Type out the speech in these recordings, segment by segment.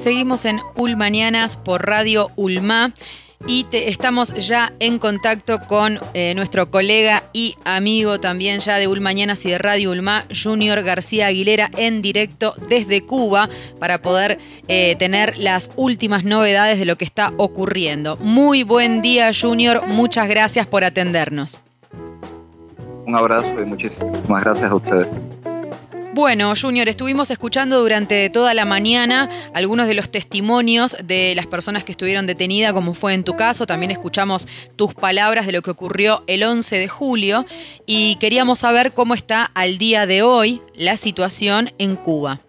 Seguimos en Ulmañanas por Radio Ulma y estamos ya en contacto con nuestro colega y amigo también ya de Ulmañanas y de Radio Ulma, Junior García Aguilera, en directo desde Cuba para poder tener las últimas novedades de lo que está ocurriendo. Muy buen día, Junior. Muchas gracias por atendernos. Un abrazo y muchísimas gracias a ustedes. Bueno, Junior, estuvimos escuchando durante toda la mañana algunos de los testimonios de las personas que estuvieron detenidas, como fue en tu caso. También escuchamos tus palabras de lo que ocurrió el 11 de julio y queríamos saber cómo está al día de hoy la situación en Cuba.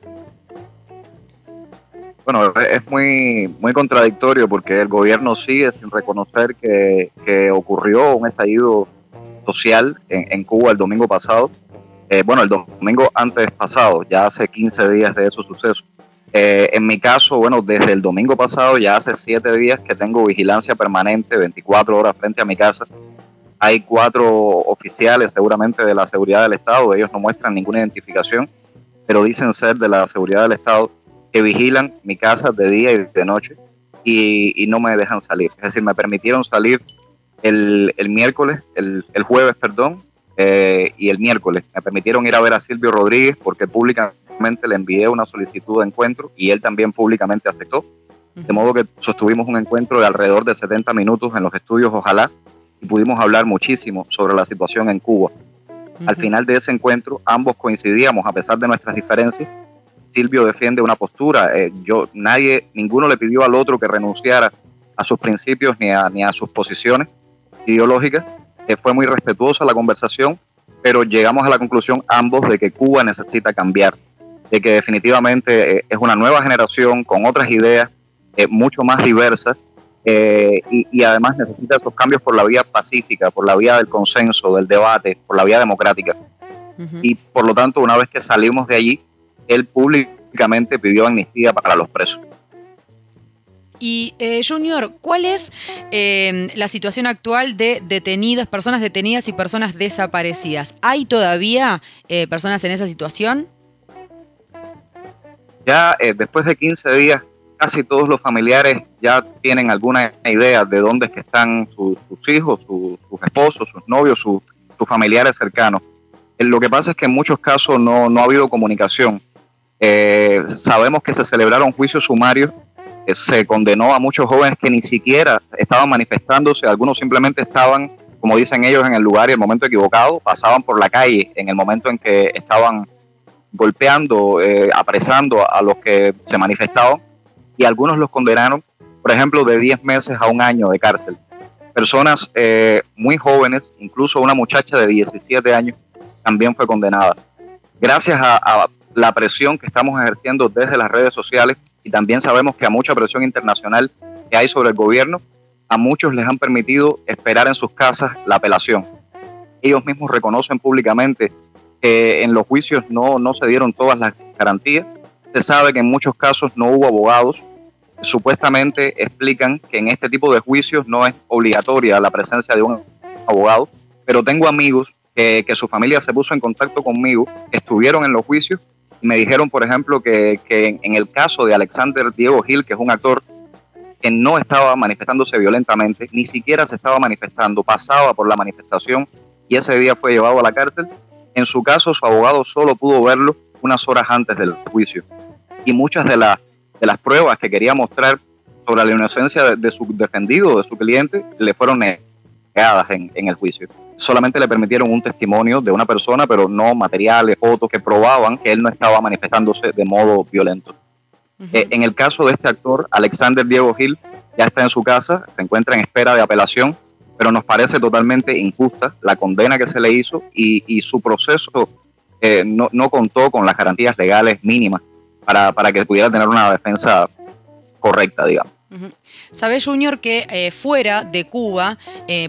Bueno, es muy contradictorio porque el gobierno sigue sin reconocer que ocurrió un estallido social en Cuba el domingo pasado. El domingo antes pasado, ya hace 15 días de esos sucesos. En mi caso, desde el domingo pasado, ya hace 7 días que tengo vigilancia permanente, 24 horas frente a mi casa. Hay 4 oficiales seguramente de la seguridad del Estado, ellos no muestran ninguna identificación, pero dicen ser de la seguridad del Estado, que vigilan mi casa de día y de noche y no me dejan salir. Es decir, me permitieron salir el jueves, y el miércoles me permitieron ir a ver a Silvio Rodríguez porque públicamente le envié una solicitud de encuentro y él también públicamente aceptó. De modo que sostuvimos un encuentro de alrededor de 70 minutos en los estudios Ojalá y pudimos hablar muchísimo sobre la situación en Cuba. Al final de ese encuentro ambos coincidíamos a pesar de nuestras diferencias. Silvio defiende una postura, ninguno le pidió al otro que renunciara a sus principios ni a sus posiciones ideológicas. Fue muy respetuosa la conversación, pero llegamos a la conclusión ambos de que Cuba necesita cambiar, de que definitivamente es una nueva generación con otras ideas mucho más diversas y además necesita esos cambios por la vía pacífica, por la vía del consenso, del debate, por la vía democrática. Y por lo tanto, una vez que salimos de allí, él públicamente pidió amnistía para los presos. Y Junior, ¿cuál es la situación actual de personas detenidas y personas desaparecidas? ¿Hay todavía personas en esa situación? Ya después de 15 días, casi todos los familiares ya tienen alguna idea de dónde es que están sus hijos, sus esposos, sus novios, sus familiares cercanos. Lo que pasa es que en muchos casos no ha habido comunicación. Sabemos que se celebraron juicios sumarios. Se condenó a muchos jóvenes que ni siquiera estaban manifestándose, algunos simplemente estaban, como dicen ellos, en el lugar y el momento equivocado, pasaban por la calle en el momento en que estaban golpeando, apresando a los que se manifestaban, y algunos los condenaron, por ejemplo, de 10 meses a 1 año de cárcel. Personas muy jóvenes, incluso una muchacha de 17 años también fue condenada. Gracias a la presión que estamos ejerciendo desde las redes sociales, y también sabemos que a mucha presión internacional que hay sobre el gobierno, a muchos les han permitido esperar en sus casas la apelación. Ellos mismos reconocen públicamente que en los juicios no se dieron todas las garantías. Se sabe que en muchos casos no hubo abogados. Supuestamente explican que en este tipo de juicios no es obligatoria la presencia de un abogado, pero tengo amigos que su familia se puso en contacto conmigo, estuvieron en los juicios, y me dijeron, por ejemplo, que en el caso de Alexander Diego Gil, que es un actor que no estaba manifestándose violentamente, ni siquiera se estaba manifestando, pasaba por la manifestación y ese día fue llevado a la cárcel. En su caso, su abogado solo pudo verlo unas horas antes del juicio. Y muchas de las pruebas que quería mostrar sobre la inocencia de su defendido, de su cliente, le fueron negadas en el juicio. Solamente le permitieron un testimonio de una persona, pero no materiales, fotos que probaban que él no estaba manifestándose de modo violento. En el caso de este actor, Alexander Diego Gil, ya está en su casa, se encuentra en espera de apelación, pero nos parece totalmente injusta la condena que se le hizo y su proceso no contó con las garantías legales mínimas para que pudiera tener una defensa correcta, digamos. Sabés, Junior, que fuera de Cuba,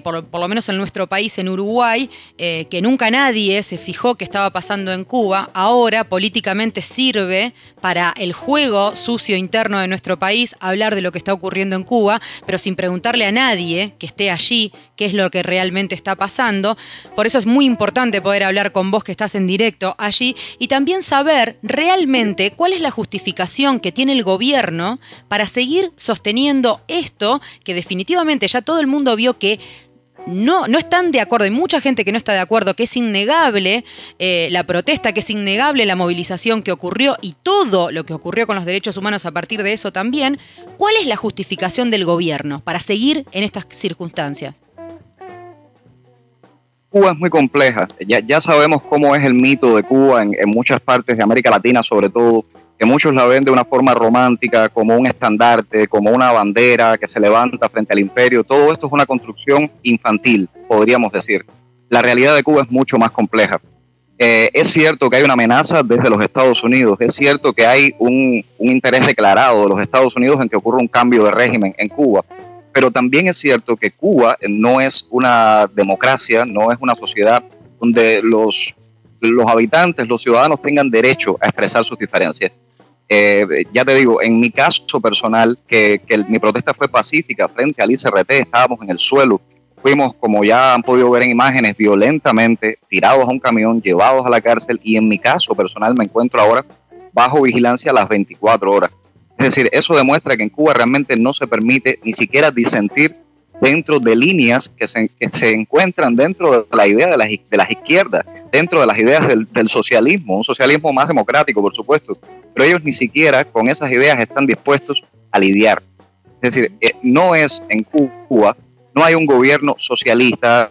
por lo menos en nuestro país, en Uruguay, que nunca nadie se fijó qué estaba pasando en Cuba, ahora políticamente sirve para el juego sucio interno de nuestro país hablar de lo que está ocurriendo en Cuba, pero sin preguntarle a nadie que esté allí qué es lo que realmente está pasando. Por eso es muy importante poder hablar con vos que estás en directo allí y también saber realmente cuál es la justificación que tiene el gobierno para seguir sosteniendo esto que definitivamente ya todo el mundo vio que no están de acuerdo. Hay mucha gente que no está de acuerdo, que es innegable la protesta, que es innegable la movilización que ocurrió y todo lo que ocurrió con los derechos humanos a partir de eso también. ¿Cuál es la justificación del gobierno para seguir en estas circunstancias? Cuba es muy compleja. Ya sabemos cómo es el mito de Cuba en muchas partes de América Latina, sobre todo, que muchos la ven de una forma romántica, como un estandarte, como una bandera que se levanta frente al imperio. Todo esto es una construcción infantil, podríamos decir. La realidad de Cuba es mucho más compleja. Es cierto que hay una amenaza desde los Estados Unidos, es cierto que hay un interés declarado de los Estados Unidos en que ocurra un cambio de régimen en Cuba, pero también es cierto que Cuba no es una democracia, no es una sociedad donde los habitantes, los ciudadanos tengan derecho a expresar sus diferencias. Ya te digo, en mi caso personal, que mi protesta fue pacífica frente al ICRT, estábamos en el suelo, fuimos, como ya han podido ver en imágenes, violentamente tirados a un camión, llevados a la cárcel, y en mi caso personal me encuentro ahora bajo vigilancia a las 24 horas. Es decir, eso demuestra que en Cuba realmente no se permite ni siquiera disentir dentro de líneas que se encuentran dentro de la idea de las izquierdas, dentro de las ideas del socialismo, un socialismo más democrático, por supuesto, pero ellos ni siquiera con esas ideas están dispuestos a lidiar. Es decir, no es en Cuba, no hay un gobierno socialista,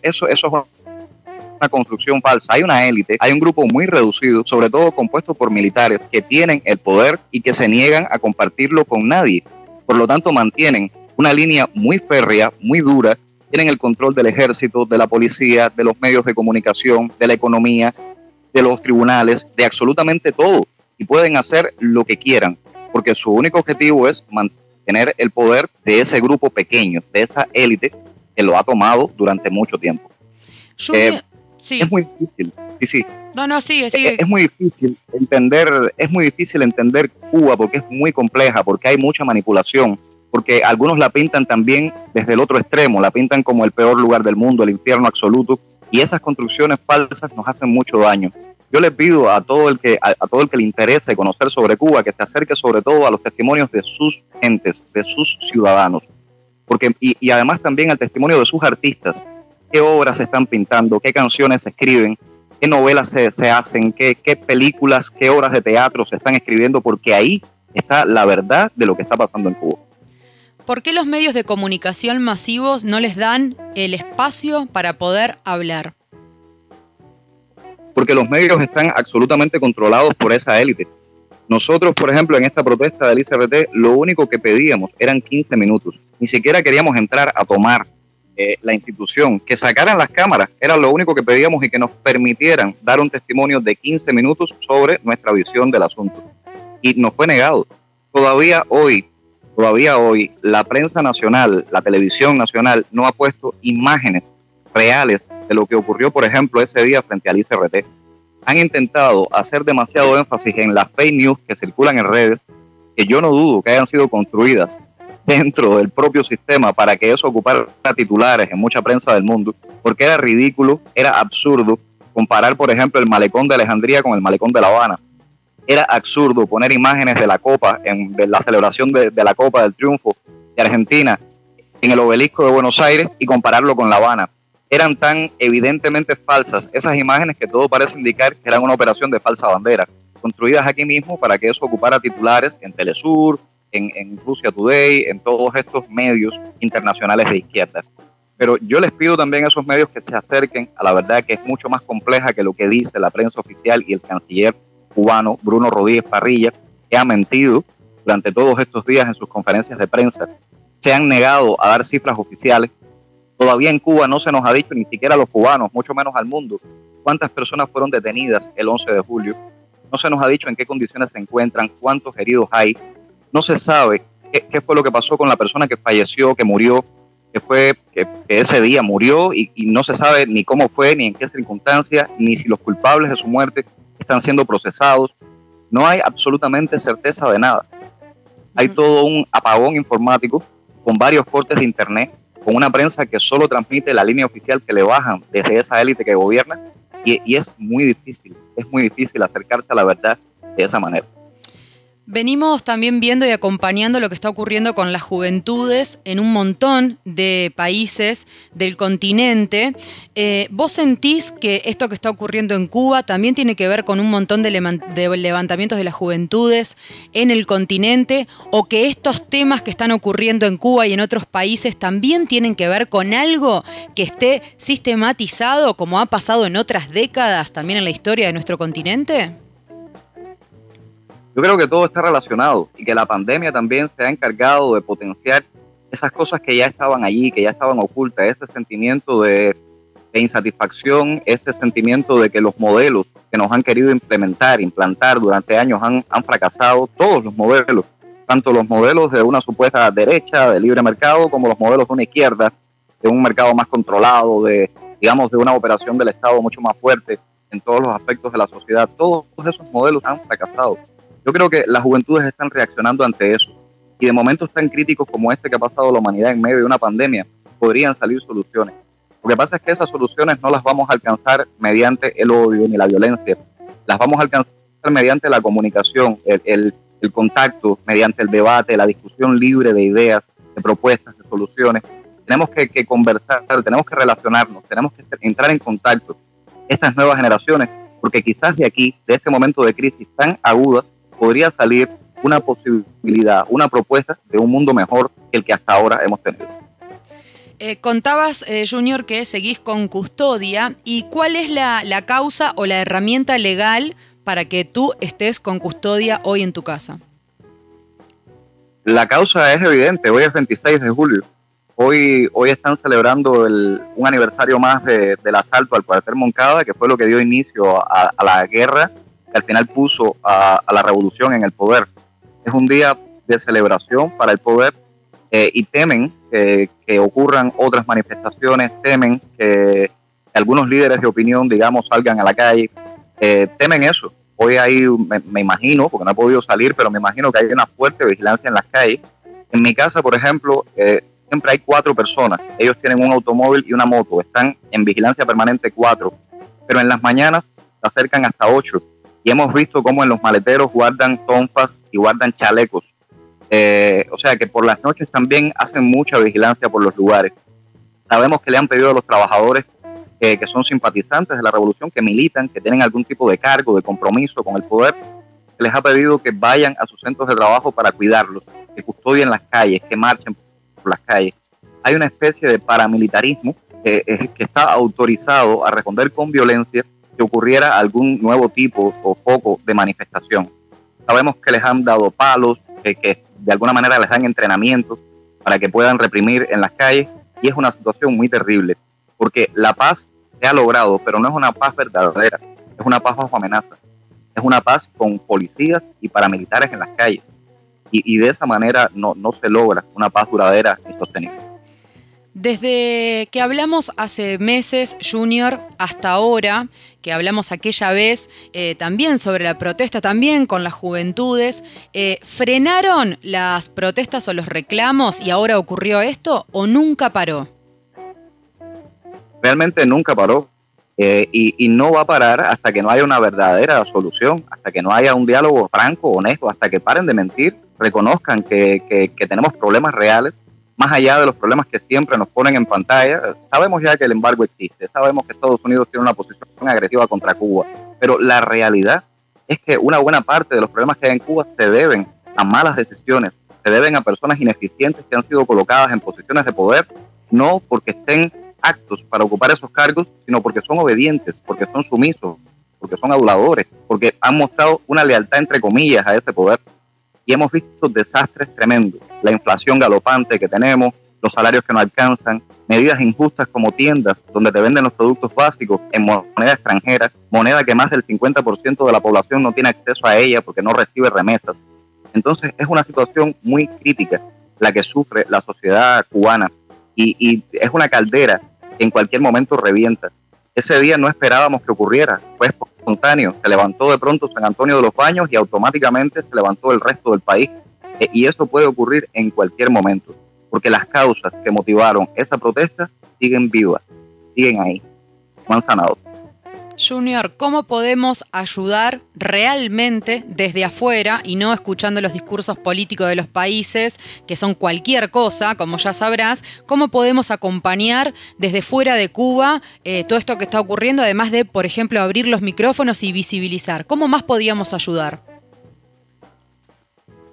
eso es una construcción falsa. Hay una élite, hay un grupo muy reducido, sobre todo compuesto por militares que tienen el poder y que se niegan a compartirlo con nadie. Por lo tanto, mantienen una línea muy férrea, muy dura, tienen el control del ejército, de la policía, de los medios de comunicación, de la economía, de los tribunales, de absolutamente todo. Y pueden hacer lo que quieran, porque su único objetivo es mantener el poder de ese grupo pequeño, de esa élite que lo ha tomado durante mucho tiempo. Sí. Es muy difícil. Sí. No, sigue. Es muy difícil entender Cuba porque es muy compleja, porque hay mucha manipulación, porque algunos la pintan también desde el otro extremo, la pintan como el peor lugar del mundo, el infierno absoluto, y esas construcciones falsas nos hacen mucho daño. Yo le pido a todo el que le interese conocer sobre Cuba que se acerque sobre todo a los testimonios de sus gentes, de sus ciudadanos, y además también al testimonio de sus artistas. Qué obras se están pintando, qué canciones se escriben, qué novelas se hacen, qué películas, qué obras de teatro se están escribiendo, porque ahí está la verdad de lo que está pasando en Cuba. ¿Por qué los medios de comunicación masivos no les dan el espacio para poder hablar? Porque los medios están absolutamente controlados por esa élite. Nosotros, por ejemplo, en esta protesta del ICRT, lo único que pedíamos eran 15 minutos. Ni siquiera queríamos entrar a tomar la institución, que sacaran las cámaras, era lo único que pedíamos, y que nos permitieran dar un testimonio de 15 minutos sobre nuestra visión del asunto. Y nos fue negado. Todavía hoy, la prensa nacional, la televisión nacional, no ha puesto imágenes reales de lo que ocurrió, por ejemplo, ese día frente al ICRT. Han intentado hacer demasiado énfasis en las fake news que circulan en redes, que yo no dudo que hayan sido construidas dentro del propio sistema para que eso ocupara titulares en mucha prensa del mundo, porque era ridículo, era absurdo comparar, por ejemplo, el malecón de Alejandría con el malecón de La Habana. Era absurdo poner imágenes de la Copa, de la celebración de la Copa del Triunfo de Argentina en el Obelisco de Buenos Aires y compararlo con La Habana. Eran tan evidentemente falsas esas imágenes que todo parece indicar que eran una operación de falsa bandera, construidas aquí mismo para que eso ocupara titulares en Telesur, en Russia Today, en todos estos medios internacionales de izquierda. Pero yo les pido también a esos medios que se acerquen a la verdad, que es mucho más compleja que lo que dice la prensa oficial y el canciller cubano Bruno Rodríguez Parrilla, que ha mentido durante todos estos días en sus conferencias de prensa. Se han negado a dar cifras oficiales. Todavía en Cuba no se nos ha dicho, ni siquiera a los cubanos, mucho menos al mundo, cuántas personas fueron detenidas el 11 de julio. No se nos ha dicho en qué condiciones se encuentran, cuántos heridos hay. No se sabe qué fue lo que pasó con la persona que falleció, que murió, que ese día murió y no se sabe ni cómo fue, ni en qué circunstancias, ni si los culpables de su muerte están siendo procesados. No hay absolutamente certeza de nada. Hay todo un apagón informático con varios cortes de internet, con una prensa que solo transmite la línea oficial que le bajan desde esa élite que gobierna, y es muy difícil acercarse a la verdad de esa manera. Venimos también viendo y acompañando lo que está ocurriendo con las juventudes en un montón de países del continente. ¿Vos sentís que esto que está ocurriendo en Cuba también tiene que ver con un montón de levantamientos de las juventudes en el continente, o que estos temas que están ocurriendo en Cuba y en otros países también tienen que ver con algo que esté sistematizado, como ha pasado en otras décadas también en la historia de nuestro continente? Yo creo que todo está relacionado y que la pandemia también se ha encargado de potenciar esas cosas que ya estaban allí, que ya estaban ocultas, ese sentimiento de insatisfacción, ese sentimiento de que los modelos que nos han querido implantar durante años han fracasado, todos los modelos, tanto los modelos de una supuesta derecha, de libre mercado, como los modelos de una izquierda, de un mercado más controlado, de una operación del Estado mucho más fuerte en todos los aspectos de la sociedad. Todos esos modelos han fracasado. Yo creo que las juventudes están reaccionando ante eso, y de momentos tan críticos como este que ha pasado la humanidad en medio de una pandemia, podrían salir soluciones. Lo que pasa es que esas soluciones no las vamos a alcanzar mediante el odio ni la violencia, las vamos a alcanzar mediante la comunicación, el contacto, mediante el debate, la discusión libre de ideas, de propuestas, de soluciones. Tenemos que conversar, tenemos que relacionarnos, tenemos que entrar en contacto. Estas nuevas generaciones, porque quizás de aquí, de este momento de crisis tan aguda, podría salir una posibilidad, una propuesta de un mundo mejor que el que hasta ahora hemos tenido. Contabas, Junior, que seguís con custodia. ¿Y cuál es la causa o la herramienta legal para que tú estés con custodia hoy en tu casa? La causa es evidente. Hoy es 26 de julio. Hoy están celebrando un aniversario más del asalto al cuartel Moncada, que fue lo que dio inicio a la guerra, que al final puso a la revolución en el poder. Es un día de celebración para el poder, y temen que ocurran otras manifestaciones, temen que algunos líderes de opinión, digamos, salgan a la calle, temen eso. Hoy me imagino, porque no he podido salir, pero me imagino que hay una fuerte vigilancia en las calles. En mi casa, por ejemplo, siempre hay 4 personas. Ellos tienen un automóvil y una moto, están en vigilancia permanente 4, pero en las mañanas se acercan hasta 8. Y hemos visto cómo en los maleteros guardan tonfas y guardan chalecos. O sea que por las noches también hacen mucha vigilancia por los lugares. Sabemos que le han pedido a los trabajadores que son simpatizantes de la revolución, que militan, que tienen algún tipo de cargo, de compromiso con el poder, que les ha pedido que vayan a sus centros de trabajo para cuidarlos, que custodien las calles, que marchen por las calles. Hay una especie de paramilitarismo que está autorizado a responder con violencia que ocurriera algún nuevo tipo o foco de manifestación. Sabemos que les han dado palos, que de alguna manera les dan entrenamientos para que puedan reprimir en las calles, y es una situación muy terrible, porque la paz se ha logrado, pero no es una paz verdadera, es una paz bajo amenaza, es una paz con policías y paramilitares en las calles, y de esa manera no se logra una paz duradera y sostenible. Desde que hablamos hace meses, Junior, hasta ahora, que hablamos aquella vez también sobre la protesta, también con las juventudes, ¿frenaron las protestas o los reclamos y ahora ocurrió esto o nunca paró? Realmente nunca paró, y no va a parar hasta que no haya una verdadera solución, hasta que no haya un diálogo franco, honesto, hasta que paren de mentir, reconozcan que tenemos problemas reales, más allá de los problemas que siempre nos ponen en pantalla. Sabemos ya que el embargo existe, sabemos que Estados Unidos tiene una posición agresiva contra Cuba, pero la realidad es que una buena parte de los problemas que hay en Cuba se deben a malas decisiones, se deben a personas ineficientes que han sido colocadas en posiciones de poder, no porque estén aptos para ocupar esos cargos, sino porque son obedientes, porque son sumisos, porque son aduladores, porque han mostrado una lealtad entre comillas a ese poder. Y hemos visto desastres tremendos, la inflación galopante que tenemos, los salarios que no alcanzan, medidas injustas como tiendas donde te venden los productos básicos en moneda extranjera, moneda que más del 50% de la población no tiene acceso a ella porque no recibe remesas. Entonces es una situación muy crítica la que sufre la sociedad cubana y es una caldera que en cualquier momento revienta. Ese día no esperábamos que ocurriera, fue espontáneo, se levantó de pronto San Antonio de los Baños y automáticamente se levantó el resto del país. Y eso puede ocurrir en cualquier momento, porque las causas que motivaron esa protesta siguen vivas, siguen ahí, no han sanado. Junior, ¿cómo podemos ayudar realmente desde afuera y no escuchando los discursos políticos de los países, que son cualquier cosa, como ya sabrás? ¿Cómo podemos acompañar desde fuera de Cuba todo esto que está ocurriendo, además de, por ejemplo, abrir los micrófonos y visibilizar? ¿Cómo más podríamos ayudar?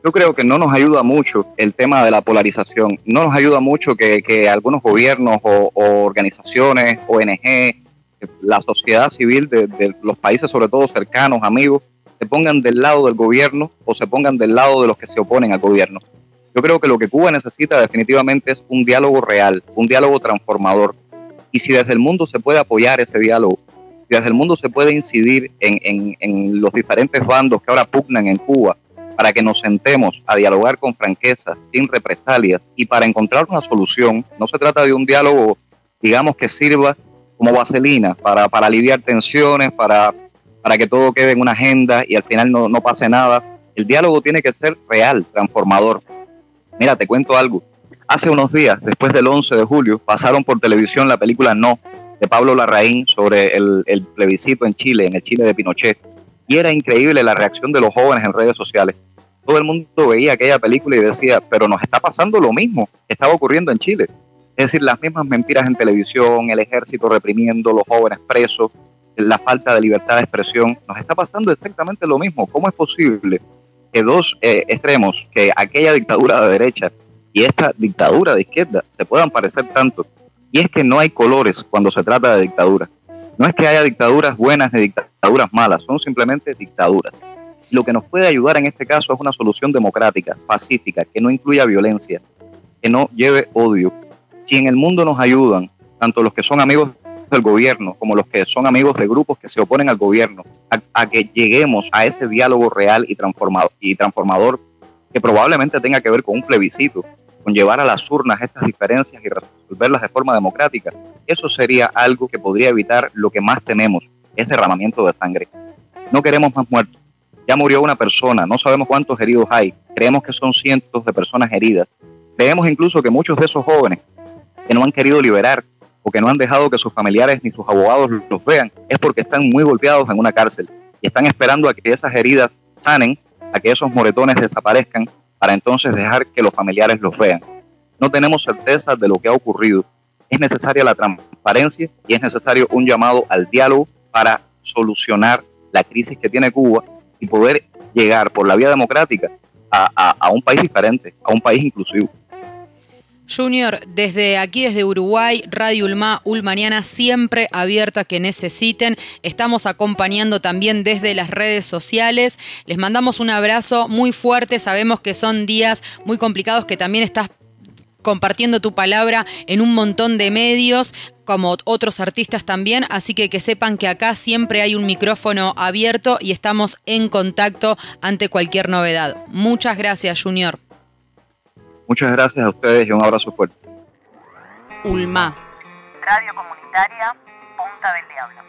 Yo creo que no nos ayuda mucho el tema de la polarización, no nos ayuda mucho que algunos gobiernos o organizaciones, ONG, la sociedad civil de los países, sobre todo cercanos, amigos, se pongan del lado del gobierno o se pongan del lado de los que se oponen al gobierno. Yo creo que lo que Cuba necesita definitivamente es un diálogo real, un diálogo transformador. Y si desde el mundo se puede apoyar ese diálogo, si desde el mundo se puede incidir en los diferentes bandos que ahora pugnan en Cuba, para que nos sentemos a dialogar con franqueza, sin represalias, y para encontrar una solución. No se trata de un diálogo, digamos, que sirva como vaselina para aliviar tensiones, para que todo quede en una agenda y al final no pase nada. El diálogo tiene que ser real, transformador. Mira, te cuento algo. Hace unos días, después del 11 de julio, pasaron por televisión la película No, de Pablo Larraín, sobre el plebiscito en Chile, en el Chile de Pinochet. Y era increíble la reacción de los jóvenes en redes sociales. Todo el mundo veía aquella película y decía, pero nos está pasando lo mismo que estaba ocurriendo en Chile. Es decir, las mismas mentiras en televisión, el ejército reprimiendo, los jóvenes presos, la falta de libertad de expresión. Nos está pasando exactamente lo mismo. ¿Cómo es posible que dos extremos, que aquella dictadura de derecha y esta dictadura de izquierda, se puedan parecer tanto? Y es que no hay colores cuando se trata de dictadura. No es que haya dictaduras buenas ni dictaduras malas, son simplemente dictaduras. Lo que nos puede ayudar en este caso es una solución democrática, pacífica, que no incluya violencia, que no lleve odio. Si en el mundo nos ayudan, tanto los que son amigos del gobierno como los que son amigos de grupos que se oponen al gobierno, a que lleguemos a ese diálogo real y transformador, que probablemente tenga que ver con un plebiscito, con llevar a las urnas estas diferencias y resolverlas de forma democrática, eso sería algo que podría evitar lo que más tememos, es derramamiento de sangre. No queremos más muertos. Ya murió una persona, no sabemos cuántos heridos hay, creemos que son cientos de personas heridas. Creemos incluso que muchos de esos jóvenes que no han querido liberar o que no han dejado que sus familiares ni sus abogados los vean, es porque están muy golpeados en una cárcel y están esperando a que esas heridas sanen, a que esos moretones desaparezcan, para entonces dejar que los familiares los vean. No tenemos certeza de lo que ha ocurrido. Es necesaria la transparencia y es necesario un llamado al diálogo para solucionar la crisis que tiene Cuba y poder llegar por la vía democrática a un país diferente, a un país inclusivo. Junior, desde aquí, desde Uruguay, Radio Ulma, Ulmaniana, siempre abierta que necesiten. Estamos acompañando también desde las redes sociales. Les mandamos un abrazo muy fuerte. Sabemos que son días muy complicados, que también estás compartiendo tu palabra en un montón de medios, como otros artistas también, así que sepan que acá siempre hay un micrófono abierto y estamos en contacto ante cualquier novedad. Muchas gracias, Junior. Muchas gracias a ustedes y un abrazo fuerte. Ulma. Radio Comunitaria Punta del Diablo.